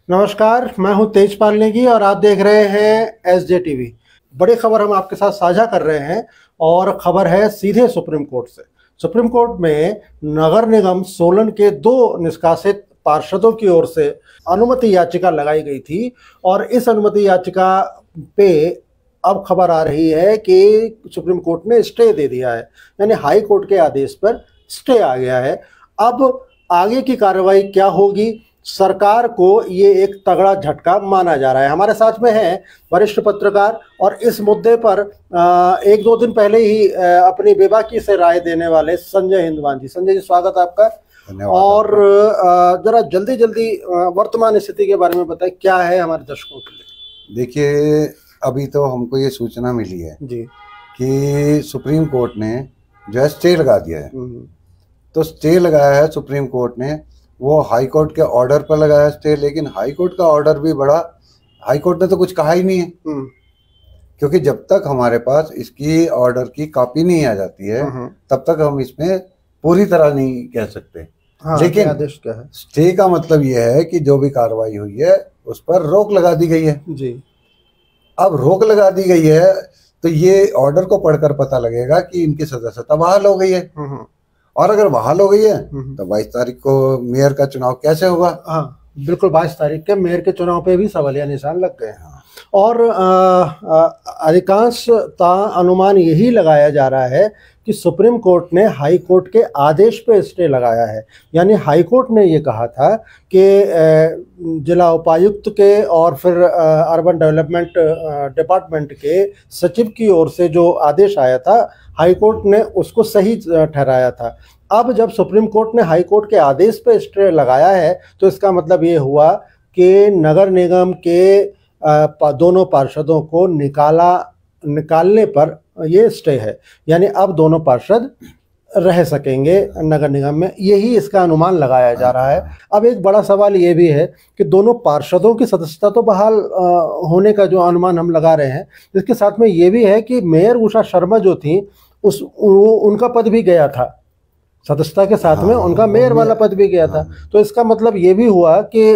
नमस्कार, मैं हूं तेजपाल नेगी और आप देख रहे हैं एसजे टीवी। बड़ी खबर हम आपके साथ साझा कर रहे हैं और खबर है सीधे सुप्रीम कोर्ट से। सुप्रीम कोर्ट में नगर निगम सोलन के 2 निष्कासित पार्षदों की ओर से अनुमति याचिका लगाई गई थी और इस अनुमति याचिका पे अब खबर आ रही है कि सुप्रीम कोर्ट ने स्टे दे दिया है, यानी हाई कोर्ट के आदेश पर स्टे आ गया है। अब आगे की कार्रवाई क्या होगी, सरकार को ये एक तगड़ा झटका माना जा रहा है। हमारे साथ में है वरिष्ठ पत्रकार और इस मुद्दे पर 1-2 दिन पहले ही अपनी बेबाकी से राय देने वाले संजय हिंदवान जी। संजय जी, स्वागत आपका। और जरा जल्दी जल्दी वर्तमान स्थिति के बारे में बताएं, क्या है हमारे दर्शकों के लिए। देखिए, अभी तो हमको ये सूचना मिली है जी कि सुप्रीम कोर्ट ने जो है स्टे लगा दिया है। तो स्टे लगाया है सुप्रीम कोर्ट ने, वो हाई कोर्ट के ऑर्डर पर लगाया स्टे, लेकिन हाई कोर्ट का ऑर्डर भी बड़ा, हाई कोर्ट ने तो कुछ कहा ही नहीं है, क्योंकि जब तक हमारे पास इसकी ऑर्डर की कॉपी नहीं आ जाती है तब तक हम इसमें पूरी तरह नहीं कह सकते। लेकिन आदेश क्या है? स्टे का मतलब यह है कि जो भी कार्रवाई हुई है उस पर रोक लगा दी गई है जी। अब रोक लगा दी गई है तो ये ऑर्डर को पढ़कर पता लगेगा कि इनकी सदस्यता बहाल हो गई है। और अगर बहाल हो गई है तो 22 तारीख को मेयर का चुनाव कैसे होगा? हाँ बिल्कुल, 22 तारीख के मेयर के चुनाव पे भी सवालिया निशान लग गए हैं। और अधिकांशता अनुमान यही लगाया जा रहा है कि सुप्रीम कोर्ट ने हाई कोर्ट के आदेश पे स्टे लगाया है। यानी हाई कोर्ट ने ये कहा था कि जिला उपायुक्त के और फिर अर्बन डेवलपमेंट डिपार्टमेंट के सचिव की ओर से जो आदेश आया था, हाई कोर्ट ने उसको सही ठहराया था। अब जब सुप्रीम कोर्ट ने हाई कोर्ट के आदेश पे स्टे लगाया है तो इसका मतलब ये हुआ कि नगर निगम के दोनों पार्षदों को निकालने पर ये स्टे है, यानी अब दोनों पार्षद रह सकेंगे नगर निगम में, यही इसका अनुमान लगाया जा रहा है। अब एक बड़ा सवाल ये भी है कि दोनों पार्षदों की सदस्यता तो बहाल होने का जो अनुमान हम लगा रहे हैं, इसके साथ में ये भी है कि मेयर उषा शर्मा जो थी उनका पद भी गया था, सदस्यता के साथ में उनका मेयर वाला पद भी गया था। तो इसका मतलब ये भी हुआ कि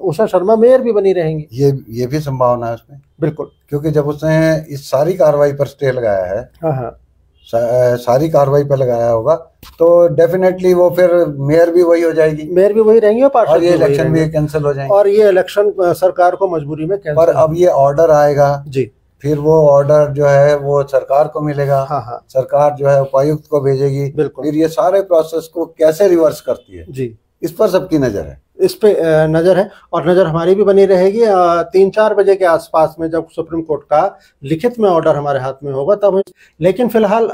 उषा शर्मा मेयर भी बनी रहेंगी। ये भी संभावना है उसमें, बिल्कुल, क्योंकि जब उसने इस सारी कार्रवाई पर स्टे लगाया है, सारी कार्रवाई पर लगाया होगा तो डेफिनेटली वो फिर मेयर भी वही हो जाएगी, मेयर भी वही रहेंगे और ये इलेक्शन भी कैंसिल हो जाएंगे और ये इलेक्शन सरकार को मजबूरी में कैंसिल। पर अब ये ऑर्डर आएगा जी, फिर वो ऑर्डर जो है वो सरकार को मिलेगा। सरकार जो है उपायुक्त को भेजेगी, फिर ये सारे प्रोसेस को कैसे रिवर्स करती है जी, इस पर सबकी नजर है, इस पे नजर है और नजर हमारी भी बनी रहेगी। 3-4 बजे के आसपास में जब सुप्रीम कोर्ट का लिखित में ऑर्डर हमारे हाथ में होगा तब। लेकिन फिलहाल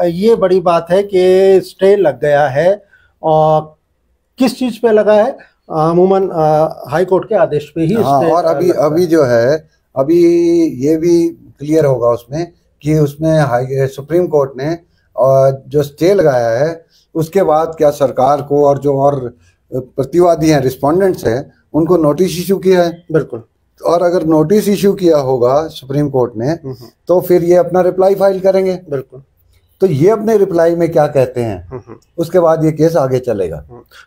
ये बड़ी बात है कि स्टे लग गया है। और किस चीज पे लगा है? अमूमन हाई कोर्ट के आदेश पे ही। और अभी जो है अभी ये भी क्लियर होगा उसमें कि उसमें सुप्रीम कोर्ट ने जो स्टे लगाया है उसके बाद क्या सरकार को और जो और प्रतिवादी हैं, रिस्पोंडेंट्स हैं, उनको नोटिस इशू किया है। बिल्कुल, और अगर नोटिस इशू किया होगा सुप्रीम कोर्ट ने तो फिर ये अपना रिप्लाई फाइल करेंगे। बिल्कुल, तो ये अपने रिप्लाई में क्या कहते हैं उसके बाद ये केस आगे चलेगा।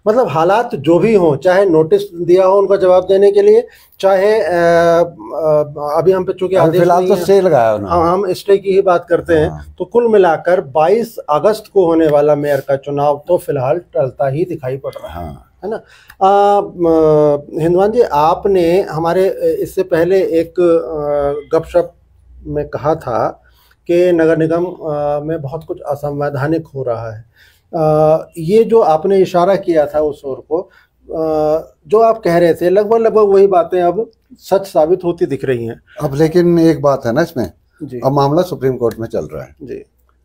मतलब हालात जो भी हों, चाहे नोटिस दिया हो उनका जवाब देने के लिए, चाहे अभी हम पे चूंकि फिलहाल तो स्टे लगाया है। हाँ, हम स्टे की ही बात करते हैं। तो कुल मिलाकर 22 अगस्त को होने वाला मेयर का चुनाव तो फिलहाल टलता ही दिखाई पड़ रहा है ना। हिंदवान जी, आपने हमारे इससे पहले एक गपशप में कहा था कि नगर निगम में बहुत कुछ असंवैधानिक हो रहा है। ये जो आपने इशारा किया था उस ओर को, जो आप कह रहे थे, लगभग वही बातें अब सच साबित होती दिख रही हैं। अब लेकिन एक बात है ना इसमें जी, अब मामला सुप्रीम कोर्ट में चल रहा है जी,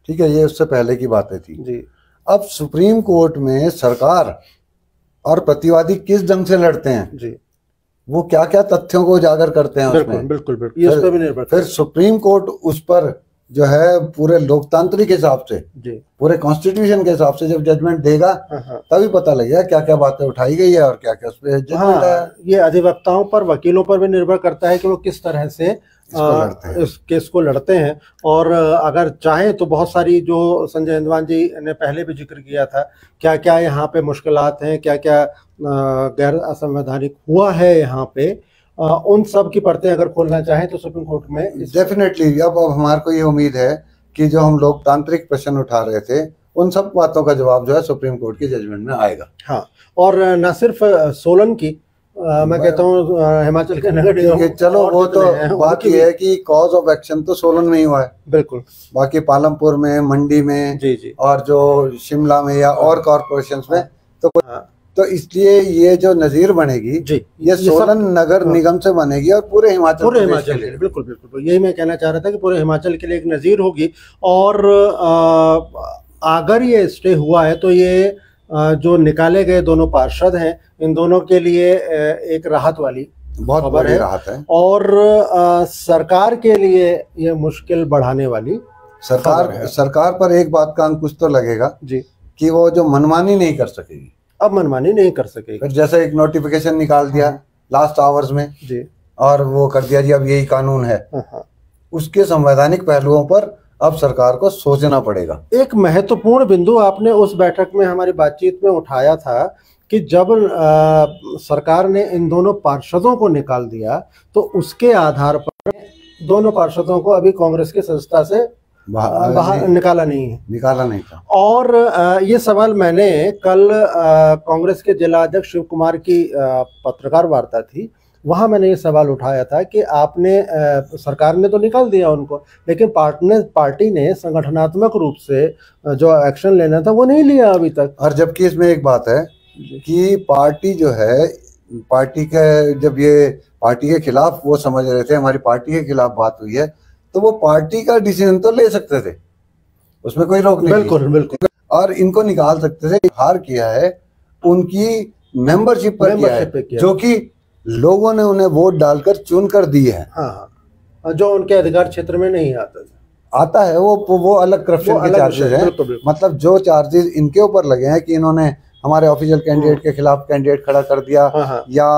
ठीक है, ये उससे पहले की बातें थी जी। अब सुप्रीम कोर्ट में सरकार और प्रतिवादी किस ढंग से लड़ते हैं जी, वो क्या क्या तथ्यों को उजागर करते हैं उसमें, बिल्कुल ये उस पर भी निर्भर। फिर सुप्रीम कोर्ट उस पर जो है पूरे लोकतांत्रिक हिसाब से जी, पूरे कॉन्स्टिट्यूशन के हिसाब से जब जजमेंट देगा तभी पता लगेगा क्या क्या बातें उठाई गई है और क्या क्या उस पर जजमेंट है। ये अधिवक्ताओं पर, वकीलों पर भी निर्भर करता है कि वो किस तरह से इस केस को लड़ते हैं। और अगर चाहें तो बहुत सारी, जो संजय हिंदवान जी ने पहले भी जिक्र किया था, क्या क्या यहाँ पे मुश्किलात हैं, क्या क्या गैर असंवैधानिक हुआ है यहाँ पे, उन सब की परतें अगर खोलना चाहें तो सुप्रीम कोर्ट में डेफिनेटली। अब हमारे को ये उम्मीद है कि जो हम लोकतांत्रिक प्रश्न उठा रहे थे उन सब बातों का जवाब जो है सुप्रीम कोर्ट की जजमेंट में आएगा। हाँ, और न सिर्फ सोलन की, मैं कहता हूँ हिमाचल के नगर निगम, चलो वो तो बात ये है कि कॉज ऑफ एक्शन तो सोलन में ही हुआ है, बिल्कुल। बाकी पालमपुर में, मंडी में, जी, और जो शिमला में या और कॉर्पोरेशन में तो इसलिए ये जो नजीर बनेगी जी, ये सोलन नगर निगम से बनेगी और पूरे हिमाचल के लिए। बिल्कुल बिल्कुल, यही मैं कहना चाह रहा था कि पूरे हिमाचल के लिए एक नजीर होगी। और अगर ये स्टे हुआ है तो ये जो निकाले गए दोनों पार्षद हैं, इन दोनों के लिए एक राहत वाली बहुत बड़ी राहत है। और सरकार के लिए ये मुश्किल बढ़ाने वाली सरकार पर एक बात का अंकुश तो लगेगा जी, कि वो जो मनमानी नहीं कर सकेगी, अब मनमानी नहीं कर सकेगी। फिर जैसे एक नोटिफिकेशन निकाल दिया लास्ट आवर्स में जी, और वो कर दिया जी अब यही कानून है, उसके संवैधानिक पहलुओं पर अब सरकार को सोचना पड़ेगा। एक महत्वपूर्ण बिंदु आपने उस बैठक में हमारी बातचीत में उठाया था कि जब सरकार ने इन दोनों पार्षदों को निकाल दिया तो उसके आधार पर दोनों पार्षदों को अभी कांग्रेस की सदस्यता से बाहर निकाला नहीं था। और ये सवाल मैंने कल कांग्रेस के जिला अध्यक्ष शिव कुमार की पत्रकार वार्ता थी, वहां मैंने ये सवाल उठाया था कि आपने सरकार ने तो निकाल दिया उनको, लेकिन पार्टी ने संगठनात्मक रूप से जो एक्शन लेना था वो नहीं लिया अभी तक। और जबकि इसमें एक बात है कि पार्टी जो है, पार्टी के जब ये पार्टी के खिलाफ वो समझ रहे थे, हमारी पार्टी के खिलाफ बात हुई है, तो वो पार्टी का डिसीजन तो ले सकते थे, उसमें कोई रोक नहीं। बिल्कुल। और इनको निकाल सकते थे। हार किया है उनकी मेंबरशिप पर किया है, जो कि लोगों ने उन्हें वोट डालकर चुन कर दी है। हाँ, जो उनके अधिकार क्षेत्र में नहीं आता है वो अलग करप्शन के चार्जेस हैं। मतलब जो चार्जेस इनके ऊपर लगे हैं कि इन्होंने हमारे ऑफिशियल कैंडिडेट के खिलाफ कैंडिडेट खड़ा कर दिया या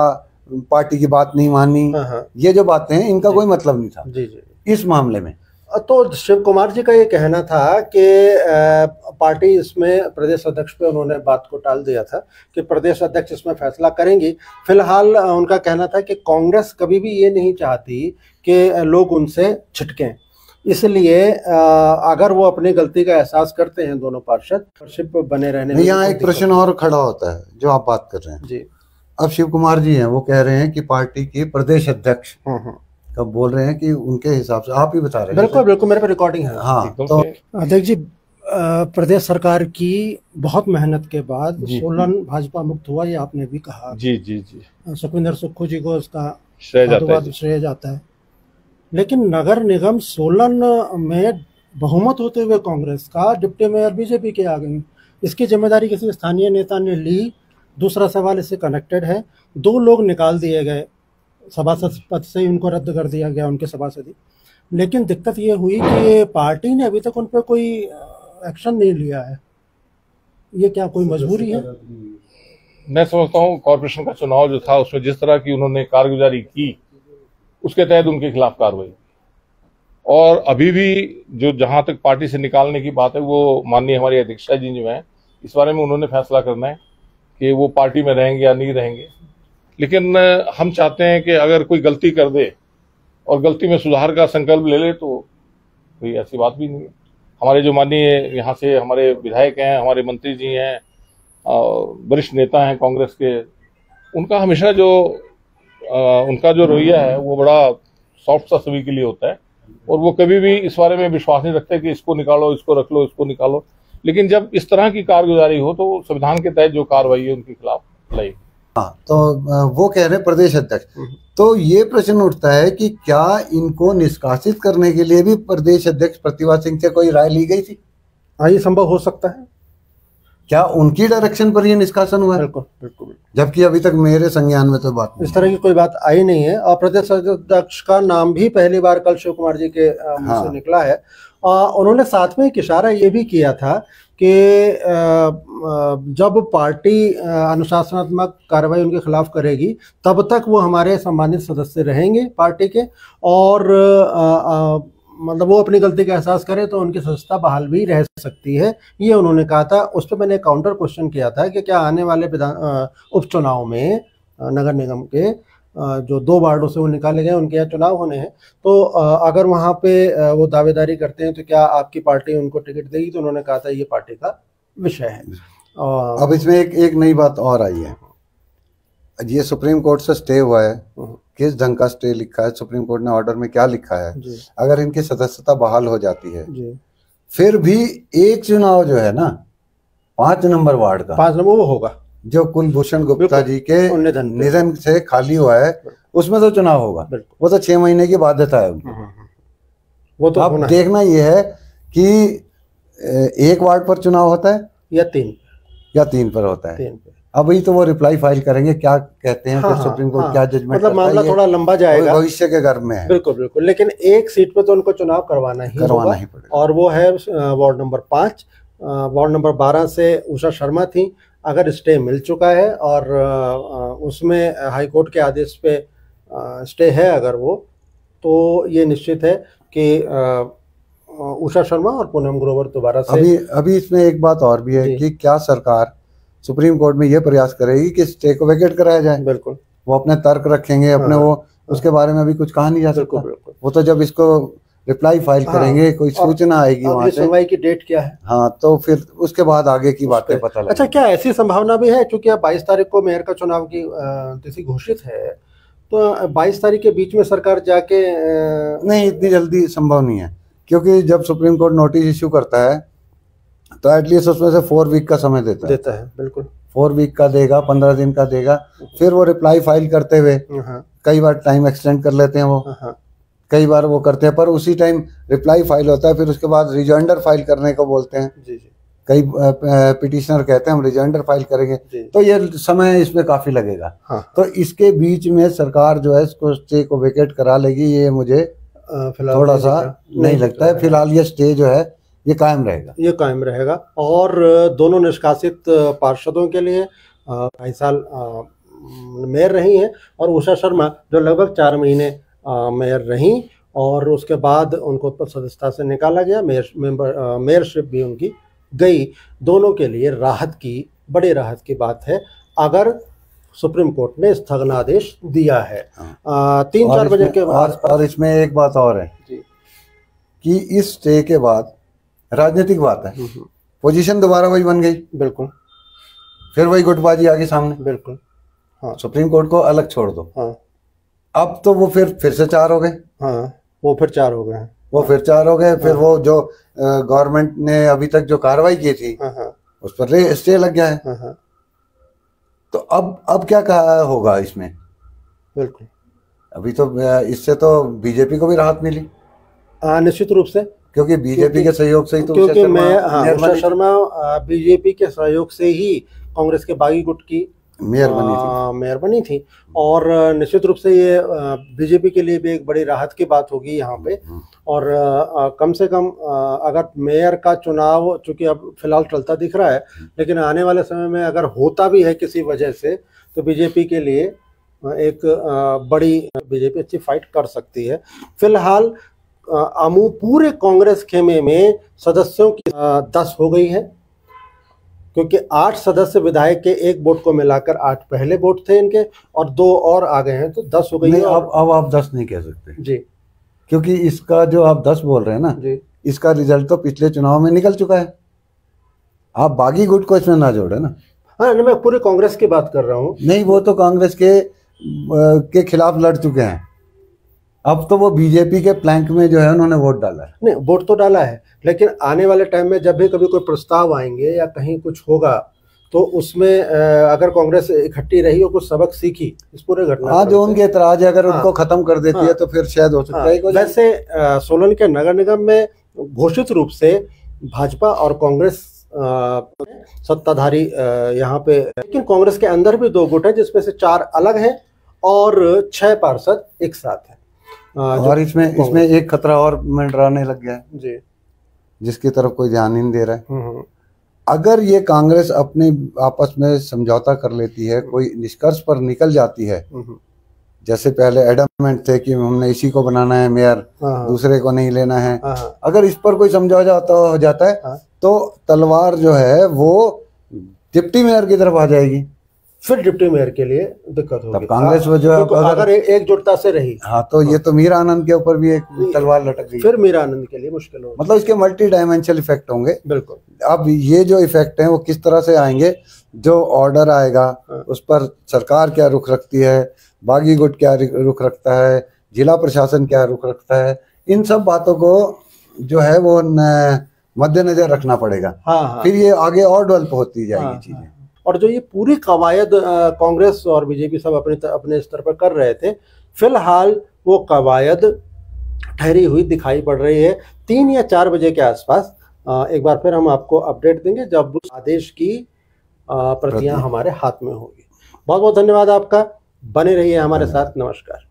पार्टी की बात नहीं मानी, ये जो बातें हैं इनका कोई मतलब नहीं था जी। इस मामले में तो शिव कुमार जी का ये कहना था कि पार्टी इसमें प्रदेश अध्यक्ष पे उन्होंने बात को टाल दिया था कि प्रदेश अध्यक्ष इसमें फैसला करेंगी। फिलहाल उनका कहना था कि कांग्रेस कभी भी ये नहीं चाहती कि लोग उनसे छिटकें, इसलिए अगर वो अपनी गलती का एहसास करते हैं दोनों पार्षद बने रहने में। यहाँ एक प्रश्न और खड़ा होता है जो आप बात कर रहे हैं जी। अब शिव कुमार जी हैं, वो कह रहे हैं कि पार्टी के प्रदेश अध्यक्ष कब बोल रहे हैं कि उनके हिसाब से, आप ही बता रहे हैं। बिल्कुल मेरे पे रिकॉर्डिंग है। हाँ, तो अध्यक्ष जी, प्रदेश सरकार की बहुत मेहनत के बाद सोलन भाजपा मुक्त हुआ, ये आपने भी कहा जी। सुखविंदर सुक्खू जी को इसका श्रेय जाता है, लेकिन नगर निगम सोलन में बहुमत होते हुए कांग्रेस का, डिप्टी मेयर बीजेपी के आ गई, इसकी जिम्मेदारी किसी स्थानीय नेता ने ली। दूसरा सवाल इससे कनेक्टेड है, 2 लोग निकाल दिए गए सभासद पद से, उनको रद्द कर दिया गया उनके सभासदी, लेकिन दिक्कत ये हुई कि पार्टी ने अभी तक उन पर कोई एक्शन नहीं लिया है। ये क्या कोई मजबूरी है? मैं समझता हूँ कॉर्पोरेशन का चुनाव जो था उसमें जिस तरह की उन्होंने कारगुजारी की उसके तहत उनके खिलाफ कार्रवाई, और अभी भी जो जहां तक पार्टी से निकालने की बात है वो माननीय हमारी अध्यक्षा जी जो है, इस बारे में उन्होंने फैसला करना है कि वो पार्टी में रहेंगे या नहीं रहेंगे। लेकिन हम चाहते हैं कि अगर कोई गलती कर दे और गलती में सुधार का संकल्प ले ले तो कोई ऐसी बात भी नहीं है। हमारे जो माननीय यहाँ से हमारे विधायक हैं, हमारे मंत्री जी हैं, वरिष्ठ नेता हैं कांग्रेस के, उनका हमेशा जो उनका जो रवैया है वो बड़ा सॉफ्ट सा सभी के लिए होता है, और वो कभी भी इस बारे में विश्वास नहीं रखते कि इसको निकालो, इसको रख लो, इसको निकालो। लेकिन जब इस तरह की कारगुजारी हो तो संविधान के तहत जो कार्रवाई है उनके खिलाफ लाई। हाँ, तो वो कह रहे हैं प्रदेश अध्यक्ष, तो ये प्रश्न उठता है कि क्या इनको निष्कासित करने के लिए भी प्रदेश अध्यक्ष प्रतिभा सिंह से कोई राय ली गई थी? हाँ, ये संभव हो सकता है। क्या उनकी डायरेक्शन पर ये निष्कासन हुआ है? बिल्कुल। जबकि अभी तक मेरे संज्ञान में तो बात इस तरह की कोई बात आई नहीं है, और प्रदेश अध्यक्ष का नाम भी पहली बार कल शिव कुमार जी के मुंह से निकला है। उन्होंने साथ में एक इशारा ये भी किया था कि जब पार्टी अनुशासनात्मक कार्रवाई उनके खिलाफ करेगी तब तक वो हमारे सम्मानित सदस्य रहेंगे पार्टी के, और मतलब वो अपनी गलती का एहसास करें तो उनकी सदस्यता बहाल भी रह सकती है, ये उन्होंने कहा था। उस पर मैंने काउंटर क्वेश्चन किया था कि क्या आने वाले उपचुनाव में नगर निगम के जो 2 वार्डों से वो निकाले गए उनके यहाँ चुनाव होने हैं, तो अगर वहाँ पे वो दावेदारी करते हैं तो क्या आपकी पार्टी उनको टिकट देगी? तो उन्होंने कहा था ये पार्टी का विषय है। अब इसमें एक नई बात और आई है। ये सुप्रीम कोर्ट से स्टे हुआ है, किस ढंग का स्टे लिखा है, सुप्रीम कोर्ट ने ऑर्डर में क्या लिखा है, अगर इनकी सदस्यता बहाल हो जाती है फिर भी एक चुनाव जो है ना 5 नंबर वार्ड का, 5 नंबर वो होगा जो कुलभूषण गुप्ता जी के निधन से खाली हुआ है, उसमें तो चुनाव होगा। वो तो 6 महीने की बाध्यता है उनकी। वो तो अब देखना यह है कि 1 वार्ड पर चुनाव होता है या 3 पर होता है। अभी तो वो रिप्लाई फाइल करेंगे, क्या कहते हैं, फिर सुप्रीम कोर्ट क्या जजमेंट, मतलब मामला थोड़ा लंबा जाएगा, भविष्य के गर्भ में है। बिल्कुल, लेकिन एक सीट पे तो उनको चुनाव करवाना ही पड़ेगा, और वो है वार्ड नंबर 5। वार्ड नंबर 12 से उषा शर्मा थी। अगर स्टे मिल चुका है और उसमें हाई कोर्ट के आदेश पे स्टे है अगर वो, तो ये निश्चित है कि उषा शर्मा और पूनम ग्रोवर दोबारा से। अभी इसमें एक बात और भी है कि क्या सरकार सुप्रीम कोर्ट में यह प्रयास करेगी कि स्टे को वेकेट कराया जाए। बिल्कुल, वो अपने तर्क रखेंगे अपने, वो उसके बारे में अभी कुछ कहा नहीं जा सकता। वो तो जब इसको रिप्लाई फाइल करेंगे, कोई सूचना आएगी वहाँ से, सुनवाई की डेट क्या है, तो फिर उसके बाद आगे की बातें पता लगेगी। अच्छा, क्या ऐसी संभावना भी है, क्योंकि अब 22 तारीख को मेयर का चुनाव की तिथि घोषित है, तो 22 तारीख के बीच में सरकार जाके नहीं, इतनी जल्दी संभव नहीं है, क्योंकि जब सुप्रीम कोर्ट नोटिस इश्यू करता है तो एटलीस्ट उसमें से 4 वीक का समय देता है। बिल्कुल, 4 वीक का देगा, 15 दिन का देगा, फिर वो रिप्लाई फाइल करते हुए कई बार टाइम एक्सटेंड कर लेते हैं वो, कई बार वो करते हैं, पर उसी टाइम रिप्लाई फाइल होता है, फिर उसके बाद रिजॉइंडर फाइल करने को बोलते हैं। कई पिटिशनर कहते हैं हम रिजॉइंडर फाइल करेंगे, तो ये समय इसमें काफी लगेगा। तो इसके बीच में सरकार जो है इसको स्टे को वेकेट करा लेगी, ये मुझे थोड़ा सा नहीं लगता है। फिलहाल ये स्टे जो है ये कायम रहेगा, और दोनों निष्कासित पार्षदों के लिए 2.5 साल मेयर रही हैं, और उषा शर्मा जो लगभग 4 महीने मेयर रहीं, और उसके बाद उनको सदस्यता से निकाला गया, मेयरशिप भी उनकी गई। दोनों के लिए बड़ी राहत की बात है अगर सुप्रीम कोर्ट ने स्थगनादेश दिया है 3-4 बजे के बाद। और इसमें एक बात और है कि इस स्टे के बाद राजनीतिक बात है, पोजीशन दोबारा वही बन गई। बिल्कुल, फिर वही गुटबाजी आ गई सामने। बिल्कुल, सुप्रीम कोर्ट को अलग छोड़ दो। अब तो वो फिर से 4 हो गए। वो फिर 4 हो गए। फिर वो जो गवर्नमेंट ने अभी तक जो कार्रवाई की थी उस पर स्टे लग गया है। तो अब क्या कहा होगा इसमें? बिल्कुल, अभी तो इससे तो बीजेपी को भी राहत मिली निश्चित रूप से, क्योंकि बीजेपी के सहयोग से ही तो क्योंकि उषा शर्मा बीजेपी के सहयोग से ही कांग्रेस के बागी गुट की मेयर बनी थी, और निश्चित रूप से ये बीजेपी के लिए भी एक बड़ी राहत की बात होगी यहाँ पे। और कम से कम अगर मेयर का चुनाव, चूंकि अब फिलहाल चलता दिख रहा है, लेकिन आने वाले समय में अगर होता भी है किसी वजह से, तो बीजेपी के लिए एक बीजेपी अच्छी फाइट कर सकती है। फिलहाल पूरे कांग्रेस खेमे में सदस्यों की 10 हो गई है, क्योंकि 8 सदस्य विधायक के 1 वोट को मिलाकर 8 पहले वोट थे इनके, और 2 और आ गए हैं, तो 10 हो गई है। अब आप 10 नहीं कह सकते जी, क्योंकि इसका जो आप 10 बोल रहे हैं ना जी, इसका रिजल्ट तो पिछले चुनाव में निकल चुका है। आप बागी गुट को इसमें ना जोड़े ना। मैं पूरे कांग्रेस की बात कर रहा हूँ। नहीं, वो तो कांग्रेस के खिलाफ लड़ चुके हैं। अब तो वो बीजेपी के प्लैंक में जो है उन्होंने वोट डाला है। नहीं, वोट तो डाला है, लेकिन आने वाले टाइम में जब भी कभी कोई प्रस्ताव आएंगे या कहीं कुछ होगा, तो उसमें अगर कांग्रेस इकट्ठी रही और कुछ सबक सीखी इस पूरे घटना, जो उनके एतराज है अगर उनको खत्म कर देती है तो फिर शायद हो सकता है। वैसे सोलन के नगर निगम में घोषित रूप से भाजपा और कांग्रेस सत्ताधारी यहाँ पे, लेकिन कांग्रेस के अंदर भी 2 गुट है, जिसमें से 4 अलग हैं और 6 पार्षद एक साथ हैं। और इसमें एक खतरा और मंडराने लग गया है जी, जिसकी तरफ कोई ध्यान ही नहीं दे रहा है। अगर ये कांग्रेस अपने आपस में समझौता कर लेती है, कोई निष्कर्ष पर निकल जाती है, जैसे पहले एडमेंट थे कि हमने इसी को बनाना है मेयर, दूसरे को नहीं लेना है, अगर इस पर कोई समझौता हो जाता है तो तलवार जो है वो डिप्टी मेयर की तरफ आ जाएगी। फिर डिप्टी मेयर के लिए दिक्कत होगी। तब कांग्रेस वो जो है अगर एकजुटता से रही, हाँ, तो ये तो मीरा आनंद के ऊपर भी एक तलवार लटक गई, फिर मीरा आनंद के लिए मुश्किल होगी। मतलब इसके मल्टी डायमेंशनल इफेक्ट होंगे। बिल्कुल। अब ये जो इफेक्ट हैं वो किस तरह से आएंगे, जो ऑर्डर आएगा उस पर सरकार क्या रुख रखती है, बागी गुट क्या रुख रखता है, जिला प्रशासन क्या रुख रखता है, इन सब बातों को जो है वो मद्देनजर रखना पड़ेगा। फिर ये आगे और डेवलप होती जाएगी चीजें। और जो ये पूरी कवायद कांग्रेस और बीजेपी सब अपने स्तर पर कर रहे थे, फिलहाल वो कवायद ठहरी हुई दिखाई पड़ रही है। 3 या 4 बजे के आसपास एक बार फिर हम आपको अपडेट देंगे जब उस आदेश की प्रतियां हमारे हाथ में होगी। बहुत बहुत धन्यवाद आपका, बने रहिए हमारे साथ। नमस्कार।